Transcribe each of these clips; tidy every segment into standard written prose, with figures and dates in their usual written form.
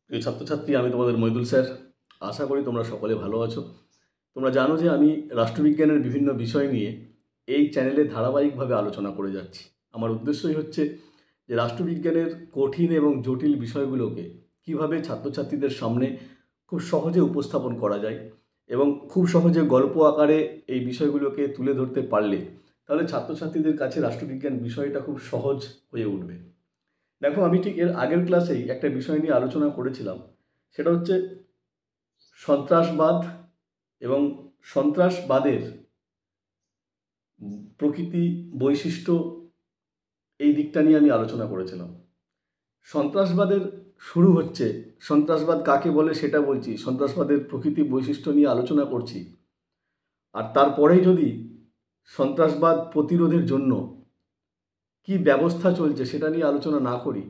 প্রিয় ছাত্রছাত্রী, আমি তোমাদের মইদুল স্যার। আশা করি তোমরা সকলে ভালো আছো। তোমরা জানো যে আমি রাষ্ট্রবিজ্ঞানের বিভিন্ন বিষয় নিয়ে এই চ্যানেলে ধারাবাহিকভাবে আলোচনা করে যাচ্ছি। আমার উদ্দেশ্যই হচ্ছে যে রাষ্ট্রবিজ্ঞানের কঠিন এবং জটিল বিষয়গুলোকে কিভাবে ছাত্রছাত্রীদের সামনে খুব সহজে উপস্থাপন করা যায় এবং খুব সহজে গল্প আকারে এই বিষয়গুলোকে তুলে ধরতে পারলে তাহলে ছাত্রছাত্রীদের কাছে রাষ্ট্রবিজ্ঞান বিষয়টা খুব সহজ হয়ে উঠবে। দেখো, আমি ঠিক এর আগের ক্লাসেই একটা বিষয় নিয়ে আলোচনা করেছিলাম। সেটা হচ্ছে সন্ত্রাসবাদ এবং সন্ত্রাসবাদের প্রকৃতি, বৈশিষ্ট্য, এই দিকটা নিয়ে আমি আলোচনা করেছিলাম। সন্ত্রাসবাদের শুরু হচ্ছে, সন্ত্রাসবাদ কাকে বলে সেটা বলছি, সন্ত্রাসবাদের প্রকৃতি বৈশিষ্ট্য নিয়ে আলোচনা করছি। আর তারপরেই যদি সন্ত্রাসবাদ প্রতিরোধের জন্য কি ব্যবস্থা চলছে সেটা নিয়ে আলোচনা না করি,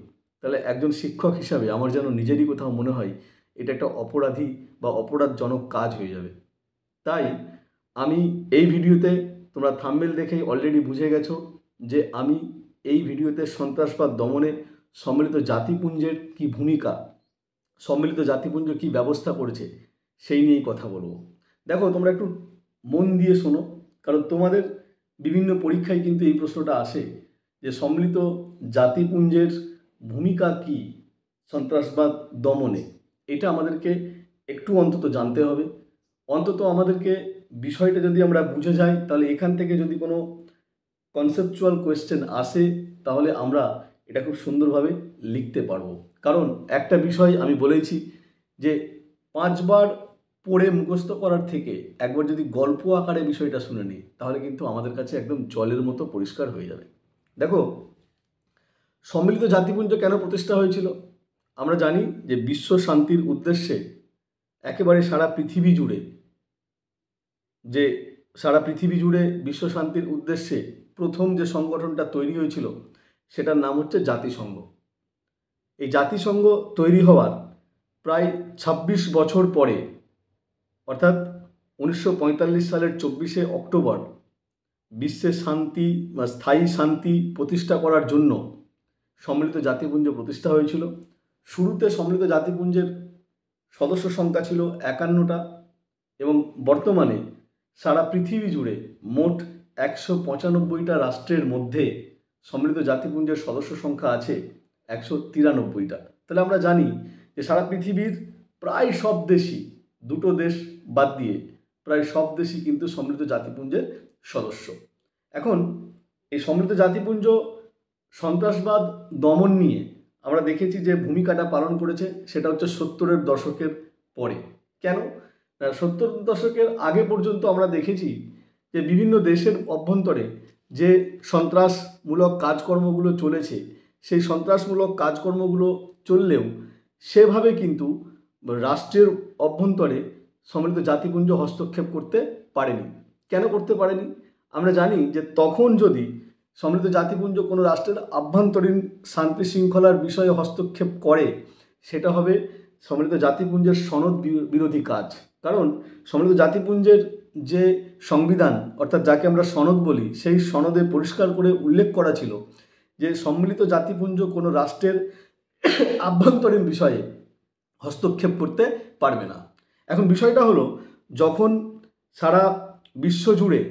তাহলে একজন শিক্ষক হিসাবে আমার যেন নিজেরই কোথাও মনে হয় এটা একটা অপরাধী বা অপরাধজনক কাজ হয়ে যাবে। তাই আমি এই ভিডিওতে, তোমরা থাম্বনেল দেখেই অলরেডি বুঝে গেছো যে আমি এই ভিডিওতে সন্ত্রাসবাদ দমনে সম্মিলিত জাতিপুঞ্জের কি ভূমিকা, সম্মিলিত জাতিপুঞ্জ কি ব্যবস্থা করেছে সেই নিয়েই কথা বলবো। দেখো, তোমরা একটু মন দিয়ে শোনো, কারণ তোমাদের বিভিন্ন পরীক্ষায় কিন্তু এই প্রশ্নটা আসে যে সম্মিলিত জাতিপুঞ্জের ভূমিকা কি সন্ত্রাসবাদ দমনে। এটা আমাদেরকে একটু অন্তত জানতে হবে। অন্তত আমাদেরকে বিষয়টা যদি আমরা বুঝে যাই, তাহলে এখান থেকে যদি কোনো কনসেপচুয়াল কোয়েশ্চেন আসে তাহলে আমরা এটা খুব সুন্দরভাবে লিখতে পারবো। কারণ একটা বিষয় আমি বলেছি যে 5 বার পড়ে মুখস্থ করার থেকে একবার যদি গল্প আকারে বিষয়টা শুনে নিই তাহলে কিন্তু আমাদের কাছে একদম জলের মতো পরিষ্কার হয়ে যাবে। দেখো, সম্মিলিত জাতিপুঞ্জ কেন প্রতিষ্ঠা হয়েছিল? আমরা জানি যে বিশ্ব শান্তির উদ্দেশ্যে একেবারে সারা পৃথিবী জুড়ে, যে সারা পৃথিবী জুড়ে বিশ্ব শান্তির উদ্দেশ্যে প্রথম যে সংগঠনটা তৈরি হয়েছিল সেটার নাম হচ্ছে জাতিসংঘ। এই জাতিসংঘ তৈরি হওয়ার প্রায় 26 বছর পরে, অর্থাৎ 1945 সালের 24শে অক্টোবর বিশ্বের শান্তি বা স্থায়ী শান্তি প্রতিষ্ঠা করার জন্য সম্মিলিত জাতিপুঞ্জ প্রতিষ্ঠা হয়েছিল। শুরুতে সম্মিলিত জাতিপুঞ্জের সদস্য সংখ্যা ছিল 51টা এবং বর্তমানে সারা পৃথিবী জুড়ে মোট 195টা রাষ্ট্রের মধ্যে সম্মিলিত জাতিপুঞ্জের সদস্য সংখ্যা আছে 193টা। তাহলে আমরা জানি যে সারা পৃথিবীর প্রায় সব দেশই, দুটো দেশ বাদ দিয়ে প্রায় সব দেশই কিন্তু সম্মিলিত জাতিপুঞ্জের সদস্য। এখন এই সম্মিলিত জাতিপুঞ্জ সন্ত্রাসবাদ দমন নিয়ে আমরা দেখেছি যে ভূমিকাটা পালন করেছে, সেটা হচ্ছে 70-এর দশকের পরে। কেন? 70-এর দশকের আগে পর্যন্ত আমরা দেখেছি যে বিভিন্ন দেশের অভ্যন্তরে যে সন্ত্রাসমূলক কাজকর্মগুলো চলেছে, সেই সন্ত্রাসমূলক কাজকর্মগুলো চললেও সেভাবে কিন্তু রাষ্ট্রের অভ্যন্তরে সম্মিলিত জাতিপুঞ্জ হস্তক্ষেপ করতে পারেনি। কেন করতে পারেনি? আমরা জানি যে তখন যদি সম্মিলিত জাতিপুঞ্জ কোনো রাষ্ট্রের আভ্যন্তরীণ শান্তি শৃঙ্খলার বিষয়ে হস্তক্ষেপ করে, সেটা হবে সম্মিলিত জাতিপুঞ্জের সনদ বিরোধী কাজ। কারণ সম্মিলিত জাতিপুঞ্জের যে সংবিধান, অর্থাৎ যাকে আমরা সনদ বলি, সেই সনদে পরিষ্কার করে উল্লেখ করা ছিল যে সম্মিলিত জাতিপুঞ্জ কোনো রাষ্ট্রের আভ্যন্তরীণ বিষয়ে হস্তক্ষেপ করতে পারবে না। এখন বিষয়টা হলো, যখন সারা বিশ্ব জুড়ে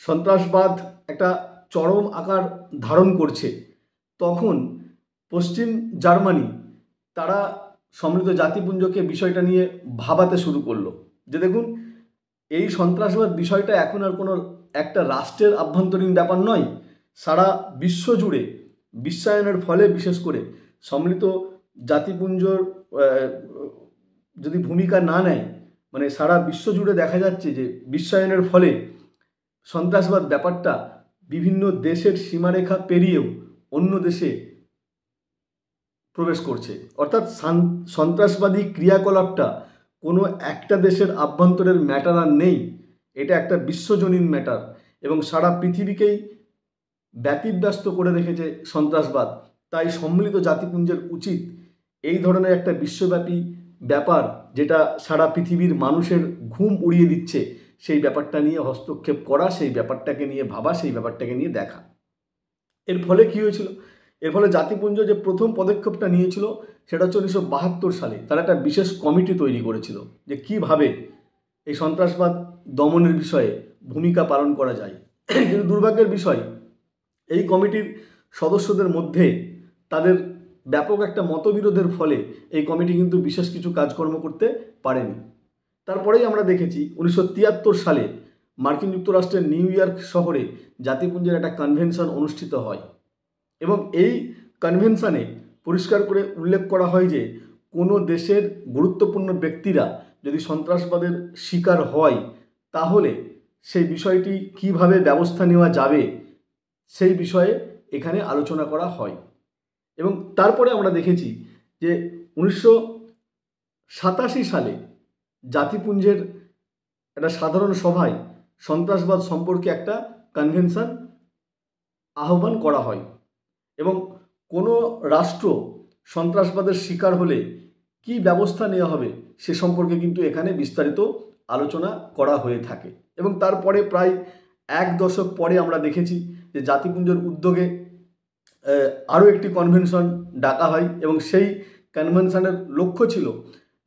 সন্ত্রাসবাদ একটা চরম আকার ধারণ করছে, তখন পশ্চিম জার্মানি তারা সম্মিলিত জাতিপুঞ্জকে বিষয়টা নিয়ে ভাবাতে শুরু করলো যে দেখুন, এই সন্ত্রাসবাদ বিষয়টা এখন আর কোনো একটা রাষ্ট্রের আভ্যন্তরীণ ব্যাপার নয়, সারা বিশ্ব জুড়ে বিশ্বায়নের ফলে, বিশেষ করে সম্মিলিত জাতিপুঞ্জর যদি ভূমিকা না নেয়, মানে সারা বিশ্ব জুড়ে দেখা যাচ্ছে যে বিশ্বায়নের ফলে সন্ত্রাসবাদ ব্যাপারটা বিভিন্ন দেশের সীমারেখা পেরিয়েও অন্য দেশে প্রবেশ করছে। অর্থাৎ সন্ত্রাসবাদী ক্রিয়াকলাপটা কোনো একটা দেশের আভ্যন্তরের ম্যাটার আর নেই, এটা একটা বিশ্বজনীন ম্যাটার এবং সারা পৃথিবীকেই ব্যতিব্যস্ত করে রেখেছে সন্ত্রাসবাদ। তাই সম্মিলিত জাতিপুঞ্জের উচিত এই ধরনের একটা বিশ্বব্যাপী ব্যাপার, যেটা সারা পৃথিবীর মানুষের ঘুম উড়িয়ে দিচ্ছে, সেই ব্যাপারটা নিয়ে হস্তক্ষেপ করা, সেই ব্যাপারটাকে নিয়ে ভাবা, সেই ব্যাপারটাকে নিয়ে দেখা। এর ফলে কী হয়েছিল? এর ফলে জাতিপুঞ্জ যে প্রথম পদক্ষেপটা নিয়েছিল সেটা হচ্ছে 1972 সালে তারা একটা বিশেষ কমিটি তৈরি করেছিল যে কিভাবে এই সন্ত্রাসবাদ দমনের বিষয়ে ভূমিকা পালন করা যায়। কিন্তু দুর্ভাগ্যের বিষয়, এই কমিটির সদস্যদের মধ্যে তাদের ব্যাপক একটা মতবিরোধের ফলে এই কমিটি কিন্তু বিশেষ কিছু কাজকর্ম করতে পারেনি। তারপরেই আমরা দেখেছি 1973 সালে মার্কিন যুক্তরাষ্ট্রের নিউ ইয়র্ক শহরে জাতিপুঞ্জের একটা কনভেনশন অনুষ্ঠিত হয় এবং এই কনভেনশনে পরিষ্কার করে উল্লেখ করা হয় যে কোনো দেশের গুরুত্বপূর্ণ ব্যক্তিরা যদি সন্ত্রাসবাদের শিকার হয় তাহলে সেই বিষয়টি কিভাবে ব্যবস্থা নেওয়া যাবে সেই বিষয়ে এখানে আলোচনা করা হয়। এবং তারপরে আমরা দেখেছি যে 1987 সালে জাতিপুঞ্জের একটা সাধারণ সভায় সন্ত্রাসবাদ সম্পর্কে একটা কনভেনশন আহ্বান করা হয় এবং কোনো রাষ্ট্র সন্ত্রাসবাদের শিকার হলে কি ব্যবস্থা নেওয়া হবে সে সম্পর্কে কিন্তু এখানে বিস্তারিত আলোচনা করা হয়ে থাকে। এবং তারপরে প্রায় 1 দশক পরে আমরা দেখেছি যে জাতিপুঞ্জের উদ্যোগে আরও একটি কনভেনশন ডাকা হয় এবং সেই কনভেনশনের লক্ষ্য ছিল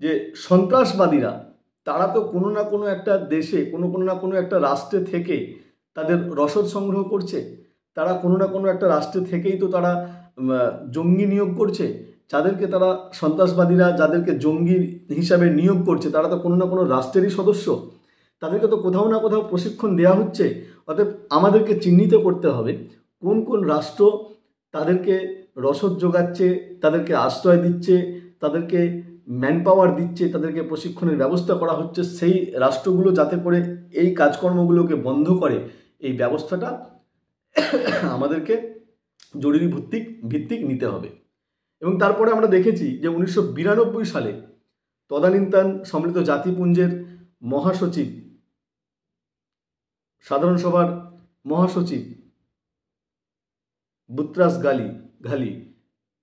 যে সন্ত্রাসবাদীরা তারা তো কোনো না কোনো একটা দেশে কোনো না কোনো একটা রাষ্ট্রে থেকে তাদের রসদ সংগ্রহ করছে, তারা কোনো না কোনো একটা রাষ্ট্রে থেকেই তো তারা জঙ্গি নিয়োগ করছে, যাদেরকে তারা সন্ত্রাসবাদীরা যাদেরকে জঙ্গি হিসাবে নিয়োগ করছে তারা তো কোনো না কোনো রাষ্ট্রেরই সদস্য, তাদেরকে তো কোথাও না কোথাও প্রশিক্ষণ দেওয়া হচ্ছে। অতএব আমাদেরকে চিহ্নিত করতে হবে কোন কোন রাষ্ট্র তাদেরকে রসদ যোগাচ্ছে, তাদেরকে আশ্রয় দিচ্ছে, তাদেরকে ম্যান পাওয়ার দিচ্ছে, তাদেরকে প্রশিক্ষণের ব্যবস্থা করা হচ্ছে। সেই রাষ্ট্রগুলো যাতে করে এই কাজকর্মগুলোকে বন্ধ করে এই ব্যবস্থাটা আমাদেরকে জরুরি ভিত্তিক নিতে হবে। এবং তারপরে আমরা দেখেছি যে 1992 সালে তদানীন্তন সম্মিলিত জাতিপুঞ্জের মহাসচিব, সাধারণ সভার মহাসচিব বুত্রাস ঘালি,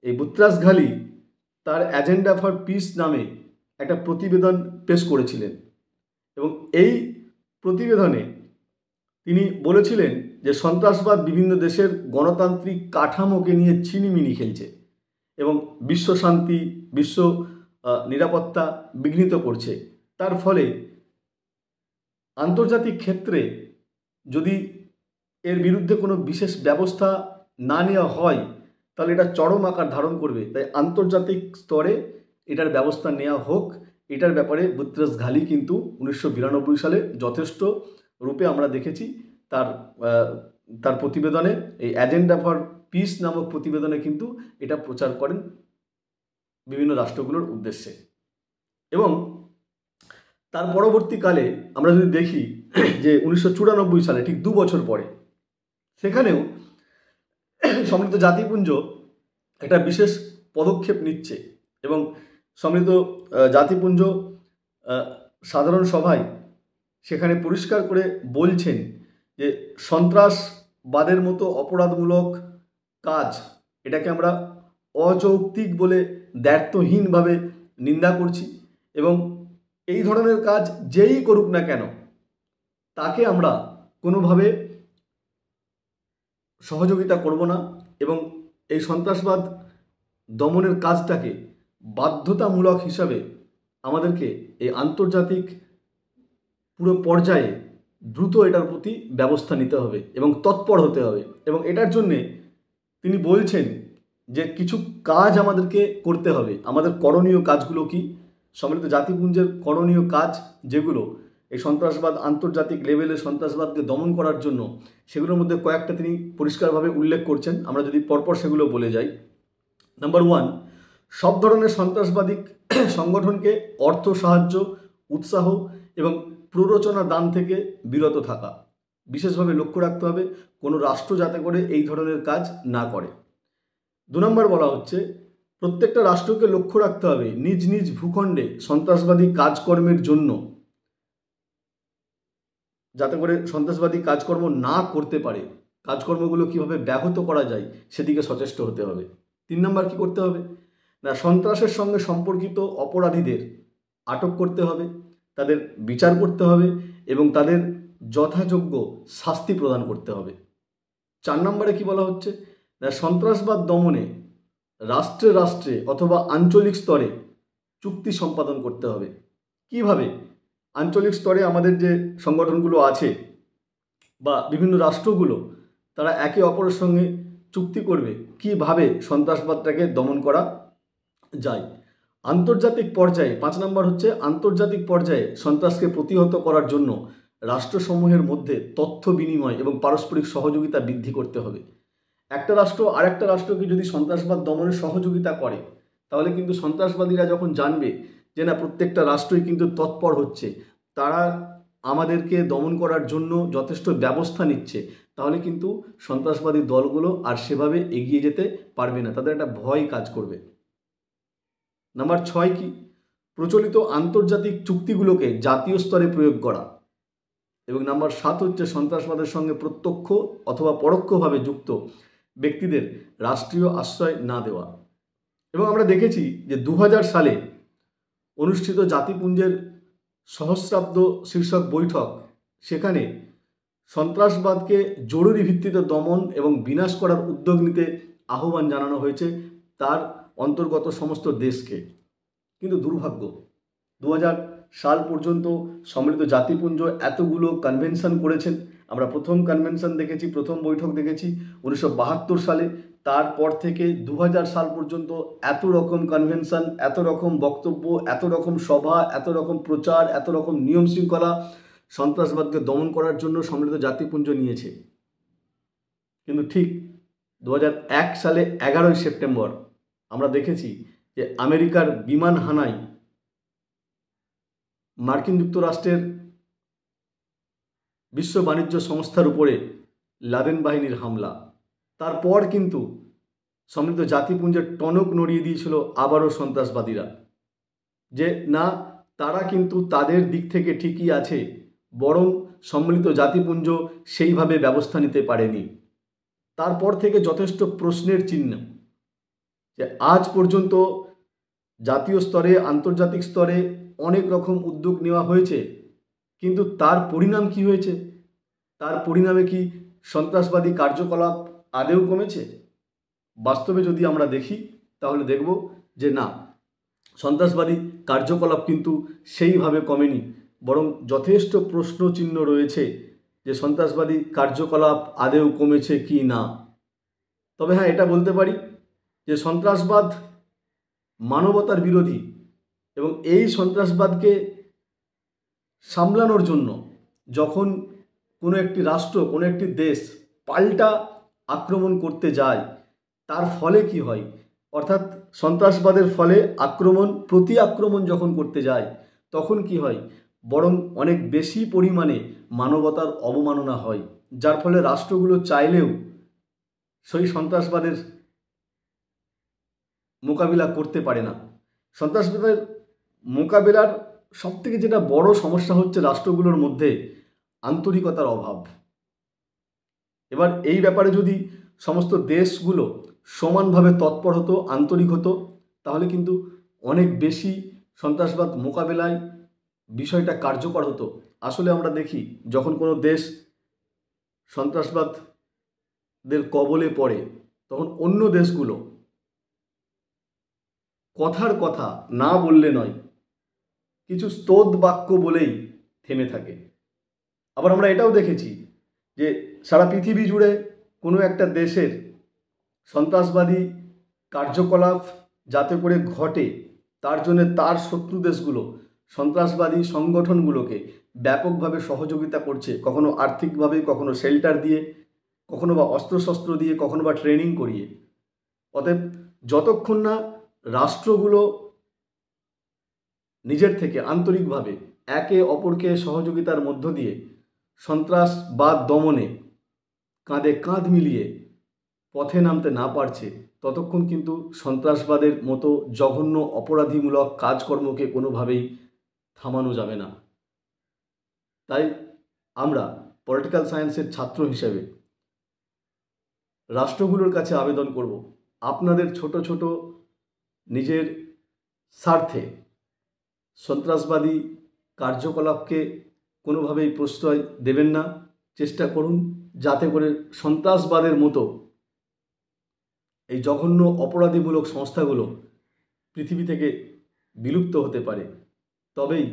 এই বুত্রাস ঘালি তার এজেন্ডা ফর পিস নামে একটা প্রতিবেদন পেশ করেছিলেন এবং এই প্রতিবেদনে তিনি বলেছিলেন যে সন্ত্রাসবাদ বিভিন্ন দেশের গণতান্ত্রিক কাঠামোকে নিয়ে ছিনিমিনি খেলছে এবং বিশ্ব শান্তি, বিশ্ব নিরাপত্তা বিঘ্নিত করছে। তার ফলে আন্তর্জাতিক ক্ষেত্রে যদি এর বিরুদ্ধে কোনো বিশেষ ব্যবস্থা না নেওয়া হয় তাহলে এটা চরম আকার ধারণ করবে। তাই আন্তর্জাতিক স্তরে এটার ব্যবস্থা নেওয়া হোক, এটার ব্যাপারে বুত্রাস ঘালি কিন্তু 1992 সালে যথেষ্ট রূপে আমরা দেখেছি তার প্রতিবেদনে, এই এজেন্ডা ফর পিস নামক প্রতিবেদনে কিন্তু এটা প্রচার করেন বিভিন্ন রাষ্ট্রগুলোর উদ্দেশ্যে। এবং তার পরবর্তীকালে আমরা যদি দেখি যে 1994 সালে ঠিক 2 বছর পরে সেখানেও সম্মিলিত জাতিপুঞ্জ একটা বিশেষ পদক্ষেপ নিচ্ছে এবং সম্মিলিত জাতিপুঞ্জ সাধারণ সভায় সেখানে পরিষ্কার করে বলছেন যে সন্ত্রাসবাদের মতো অপরাধমূলক কাজ এটাকে আমরা অযৌক্তিক বলে দ্ব্যর্থহীনভাবে নিন্দা করছি এবং এই ধরনের কাজ যেই করুক না কেন তাকে আমরা কোনোভাবে সহযোগিতা করব না এবং এই সন্ত্রাসবাদ দমনের কাজটাকে বাধ্যতামূলক হিসাবে আমাদেরকে এই আন্তর্জাতিক পুরো পর্যায়ে দ্রুত এটার প্রতি ব্যবস্থা নিতে হবে এবং তৎপর হতে হবে। এবং এটার জন্যে তিনি বলছেন যে কিছু কাজ আমাদেরকে করতে হবে। আমাদের করণীয় কাজগুলো কি? সম্মিলিত জাতিপুঞ্জের করণীয় কাজ যেগুলো এই সন্ত্রাসবাদ আন্তর্জাতিক লেভেলে সন্ত্রাসবাদকে দমন করার জন্য, সেগুলোর মধ্যে কয়েকটা তিনি পরিষ্কারভাবে উল্লেখ করছেন। আমরা যদি পরপর সেগুলো বলে যাই। নাম্বার 1, সব ধরনের সন্ত্রাসবাদী সংগঠনকে অর্থ সাহায্য, উৎসাহ এবং প্ররোচনা দান থেকে বিরত থাকা। বিশেষভাবে লক্ষ্য রাখতে হবে কোনো রাষ্ট্র যাতে করে এই ধরনের কাজ না করে। 2 নম্বর বলা হচ্ছে প্রত্যেকটা রাষ্ট্রকে লক্ষ্য রাখতে হবে নিজ নিজ ভূখণ্ডে সন্ত্রাসবাদী কাজকর্মের জন্য যাতে করে সন্ত্রাসবাদী কাজকর্ম না করতে পারে, কাজকর্মগুলো কিভাবে ব্যাহত করা যায় সেদিকে সচেষ্ট হতে হবে। 3 নম্বর কি করতে হবে না, সন্ত্রাসের সঙ্গে সম্পর্কিত অপরাধীদের আটক করতে হবে, তাদের বিচার করতে হবে এবং তাদের যথাযোগ্য শাস্তি প্রদান করতে হবে। 4 নম্বরে কি বলা হচ্ছে না, সন্ত্রাসবাদ দমনে রাষ্ট্রে রাষ্ট্রে অথবা আঞ্চলিক স্তরে চুক্তি সম্পাদন করতে হবে। কিভাবে? আঞ্চলিক স্তরে আমাদের যে সংগঠনগুলো আছে বা বিভিন্ন রাষ্ট্রগুলো, তারা একে অপরের সঙ্গে চুক্তি করবে কিভাবে সন্ত্রাসবাদটাকে দমন করা যায়। আন্তর্জাতিক পর্যায়ে 5 নম্বর হচ্ছে, আন্তর্জাতিক পর্যায়ে সন্ত্রাসকে প্রতিহত করার জন্য রাষ্ট্রসমূহের মধ্যে তথ্য বিনিময় এবং পারস্পরিক সহযোগিতা বৃদ্ধি করতে হবে। একটা রাষ্ট্র আরেকটা রাষ্ট্রকে যদি সন্ত্রাসবাদ দমনে সহযোগিতা করে, তাহলে কিন্তু সন্ত্রাসবাদীরা যখন জানবে যে না, প্রত্যেকটা রাষ্ট্রই কিন্তু তৎপর হচ্ছে, তারা আমাদেরকে দমন করার জন্য যথেষ্ট ব্যবস্থা নিচ্ছে, তাহলে কিন্তু সন্ত্রাসবাদী দলগুলো আর সেভাবে এগিয়ে যেতে পারবে না, তাদের একটা ভয় কাজ করবে। নাম্বার 6 কি? প্রচলিত আন্তর্জাতিক চুক্তিগুলোকে জাতীয় স্তরে প্রয়োগ করা। এবং নাম্বার 7 হচ্ছে সন্ত্রাসবাদের সঙ্গে প্রত্যক্ষ অথবা পরোক্ষভাবে যুক্ত ব্যক্তিদের রাষ্ট্রীয় আশ্রয় না দেওয়া। এবং আমরা দেখেছি যে 2000 সালে অনুষ্ঠিত জাতিপুঞ্জের সহস্রাব্দ শীর্ষক বৈঠক, সেখানে সন্ত্রাসবাদকে জরুরি ভিত্তিতে দমন এবং বিনাশ করার উদ্যোগ নিতে আহ্বান জানানো হয়েছে তার অন্তর্গত সমস্ত দেশকে। কিন্তু দুর্ভাগ্য, 2000 সাল পর্যন্ত সম্মিলিত জাতিপুঞ্জ এতগুলো কনভেনশন করেছেন। আমরা প্রথম কনভেনশন দেখেছি, প্রথম বৈঠক দেখেছি 1972 সালে। তারপর থেকে 2000 সাল পর্যন্ত এত রকম কনভেনশন, এত রকম বক্তব্য, এত রকম সভা, এত রকম প্রচার, এত রকম নিয়ম শৃঙ্খলা সন্ত্রাসবাদকে দমন করার জন্য সম্মিলিত জাতিপুঞ্জ নিয়েছে। কিন্তু ঠিক 2001 সালে 11ই সেপ্টেম্বর আমরা দেখেছি যে আমেরিকার বিমান হানায় মার্কিন যুক্তরাষ্ট্রের বিশ্ব বাণিজ্য সংস্থার উপরে লাদেন বাহিনীর হামলা। তারপর কিন্তু সম্মিলিত জাতিপুঞ্জের টনক নড়িয়ে দিয়েছিল আবারও সন্ত্রাসবাদীরা, যে না, তারা কিন্তু তাদের দিক থেকে ঠিকই আছে, বরং সম্মিলিত জাতিপুঞ্জ সেইভাবে ব্যবস্থা নিতে পারেনি। তারপর থেকে যথেষ্ট প্রশ্নের চিহ্ন যে আজ পর্যন্ত জাতীয় স্তরে আন্তর্জাতিক স্তরে অনেক রকম উদ্যোগ নেওয়া হয়েছে, কিন্তু তার পরিণাম কি হয়েছে? তার পরিণামে কি সন্ত্রাসবাদী কার্যকলাপ আদৌ কমেছে? বাস্তবে যদি আমরা দেখি, তাহলে দেখব যে না, সন্ত্রাসবাদী কার্যকলাপ কিন্তু সেইভাবে কমেনি, বরং যথেষ্ট প্রশ্নচিহ্ন রয়েছে যে সন্ত্রাসবাদী কার্যকলাপ আদৌ কমেছে কি না। তবে হ্যাঁ, এটা বলতে পারি যে সন্ত্রাসবাদ মানবতার বিরোধী, এবং এই সন্ত্রাসবাদকে সামলানোর জন্য যখন কোনো একটি রাষ্ট্র, কোনো একটি দেশ পাল্টা আক্রমণ করতে যায়, তার ফলে কি হয়? অর্থাৎ সন্ত্রাসবাদের ফলে আক্রমণ, প্রতি আক্রমণ যখন করতে যায়, তখন কি হয়? বরং অনেক বেশি পরিমাণে মানবতার অবমাননা হয়, যার ফলে রাষ্ট্রগুলো চাইলেও সেই সন্ত্রাসবাদের মোকাবিলা করতে পারে না। সন্ত্রাসবাদের মোকাবিলার সবথেকে যেটা বড় সমস্যা হচ্ছে রাষ্ট্রগুলোর মধ্যে আন্তরিকতার অভাব। এবার এই ব্যাপারে যদি সমস্ত দেশগুলো সমানভাবে তৎপর হতো, আন্তরিক হতো, তাহলে কিন্তু অনেক বেশি সন্ত্রাসবাদ মোকাবেলায় বিষয়টা কার্যকর হতো। আসলে আমরা দেখি, যখন কোনো দেশ সন্ত্রাসবাদের কবলে পড়ে, তখন অন্য দেশগুলো কথার কথা না বললে নয়, কিছু স্তোদ বাক্য বলেই থেমে থাকে। আবার আমরা এটাও দেখেছি যে সারা পৃথিবী জুড়ে কোনো একটা দেশের সন্ত্রাসবাদী কার্যকলাপ যাতে করে ঘটে, তার জন্য তার শত্রু দেশগুলো সন্ত্রাসবাদী সংগঠনগুলোকে ব্যাপকভাবে সহযোগিতা করছে, কখনো আর্থিকভাবে, কখনো শেল্টার দিয়ে, কখনো বা অস্ত্রশস্ত্র দিয়ে, কখনো বা ট্রেনিং করিয়ে। অতএব যতক্ষণ না রাষ্ট্রগুলো নিজের থেকে আন্তরিকভাবে একে অপরকে সহযোগিতার মধ্য দিয়ে সন্ত্রাসবাদ দমনে কাঁধে কাঁধ মিলিয়ে পথে নামতে না পারছে, ততক্ষণ কিন্তু সন্ত্রাসবাদের মতো জঘন্য অপরাধীমূলক কাজকর্মকে কোনোভাবেই থামানো যাবে না। তাই আমরা পলিটিক্যাল সায়েন্সের ছাত্র হিসেবে রাষ্ট্রগুলোর কাছে আবেদন করব, আপনাদের ছোট ছোট নিজের স্বার্থে সন্ত্রাসবাদী কার্যকলাপকে কোনোভাবেই প্রশ্রয় দেবেন না। চেষ্টা করুন যাতে করে সন্ত্রাসবাদের মতো এই জঘন্য অপরাধীমূলক সংস্থাগুলো পৃথিবী থেকে বিলুপ্ত হতে পারে, তবেই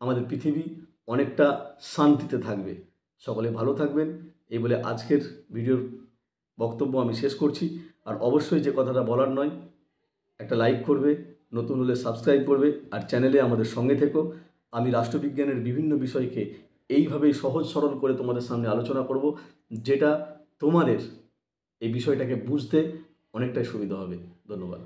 আমাদের পৃথিবী অনেকটা শান্তিতে থাকবে। সকলে ভালো থাকবেন এই বলে আজকের ভিডিওর বক্তব্য আমি শেষ করছি। আর অবশ্যই যে কথাটা বলার নয়, একটা লাইক করবে, নতুন হলে সাবস্ক্রাইব করবে, আর চ্যানেলে আমাদের সঙ্গে থেকো। আমি রাষ্ট্রবিজ্ঞানের বিভিন্ন বিষয়কে এইভাবেই সহজ সরল করে তোমাদের সামনে আলোচনা করব, যেটা তোমাদের এই বিষয়টাকে বুঝতে অনেকটাই সুবিধা হবে। ধন্যবাদ।